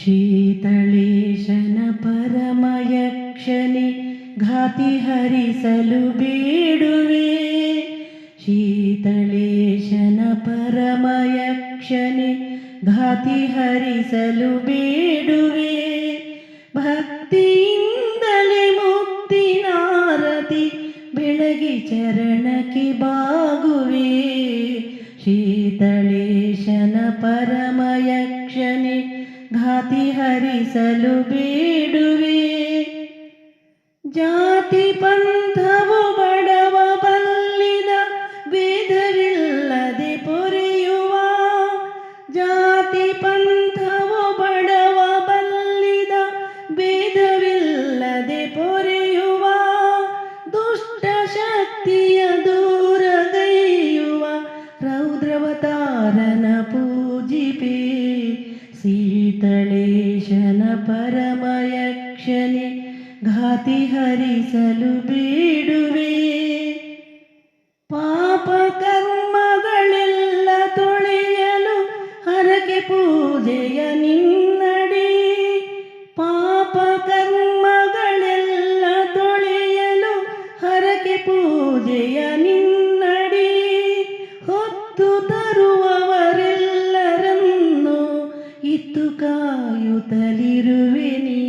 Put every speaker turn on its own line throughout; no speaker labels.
शीतळेशನ परमयक्षने घाति हरिसಲು ಬೇಡುವೆ शीतळेशನ परमयक्षने घाति हरिसಲು ಬೇಡುವೆ ಭಕ್ತಿಯಿಂದಲೇ ಮುಕ್ತಿನಾರತಿ ಬೆಳಗಿ ಚರಣಕ್ಕೆ ಬಾಗುವೆ शीतळेशನ परमयक्षने घाति हरिसಲು ಬೇಡುವೆ ಜಾತಿ ಪಂಥವು ಬಡವ ಬಲ್ಲಿದ ಭೇದವಿಲ್ಲದೆ ಪೊರೆಯುವ ಜಾತಿ ಪಂಥವು ಬಡವ ಬಲ್ಲಿದ ಭೇದವಿಲ್ಲದೆ ಪೊರೆಯುವ ದುಷ್ಟ ಶಕ್ತಿಯ ದೂರಗೈಯುವ ರೌದ್ರವತಾರನ ಪೂಜಿಪೆ शीतळेशನ परमयक्षने घाति हरिसಲು ಬೇಡುವೆ ಪಾಪ ಕರ್ಮಗಳೆಲ್ಲ ತೊಳೆಯಲು ಹರಕೆ ಪೂಜೆಯ ನಿನ್ನಡಿ ಪಾಪ ಕರ್ಮಗಳೆಲ್ಲ ತೊಳೆಯಲು ಹರಕೆ ಪೂಜೆಯ ನಿನ್ನಡಿ ಹೊತ್ತು ತರುವವರೆಲ್ಲರನ್ನು ಇತ್ತು ಕಾಯುತ್ತಲಿರುವೆ ನೀ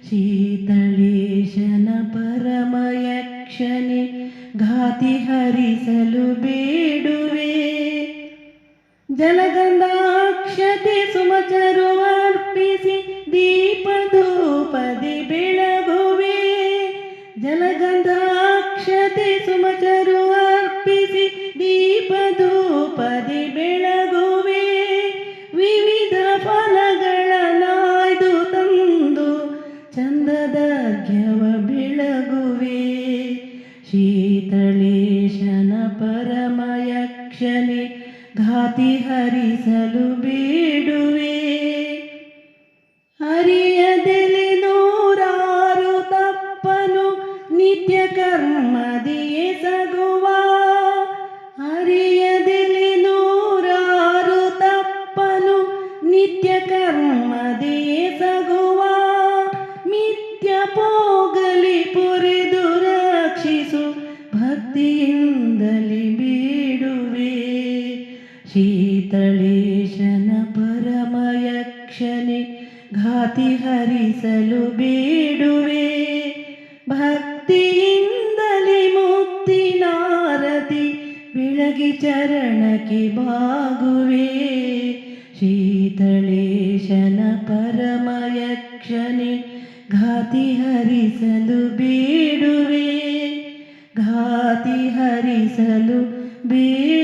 शीतळेशನ परमयक्षने घाति हरिसಲು ಬೇಡುವೆ ಜಲಗಂಧಾಕ್ಷತೆ ಸುಮಚರು ಅರ್ಪಿಸಿ ದೀಪಧೂಪದಿ ಬೆಳಗುವೆ ಜಲಗಂಧಾಕ್ಷತೆ ಸುಮಚರು ಅರ್ಪಿಸಿ ದೀಪಧೂಪದಿ ಬೆಳಗುವೆ ವಿವಿಧ ಫಲಗಳ ನಾಯ್ದು ತಂದು ಚಂದದಾರ್ಘ್ಯವ ಬೆಳಗುವೆ शीतळेशನ परमयक्षने घाति हरिसಲು ಬೇಡುವೆ ಹರಿಯದೆಲೆ ನೂರಾರು ತಪ್ಪನು ನಿತ್ಯ ಕರ್ಮದಿ ಎಸಗುವ ಹರಿಯದೆಲೆ ನೂರಾರು ತಪ್ಪನು ನಿತ್ಯ ಕರ್ಮದಿ ಎಸಗುವ ಮಿಥ್ಯ ಪೋಗಲಿ ಪೊರೆದು ರಕ್ಷಿಸು ಭಕ್ತಿಯಿಂದಲೇ ಬೇಡುವೆ शीतळेशನ परमयक्षನೆ घाति हरिसಲು ಬೇಡುವೆ ಭಕ್ತಿಯಿಂದಲೇ ಮುಕ್ತಿನಾರತಿ ಬೆಳಗಿ ಚರಣಕ್ಕೆ ಬಾಗುವೆ शीतळेशನ परमयक्षನೆ घाति हरिसಲು ಬೇಡುವೆ घाति हरिसಲು ಬೇಡುವೆ।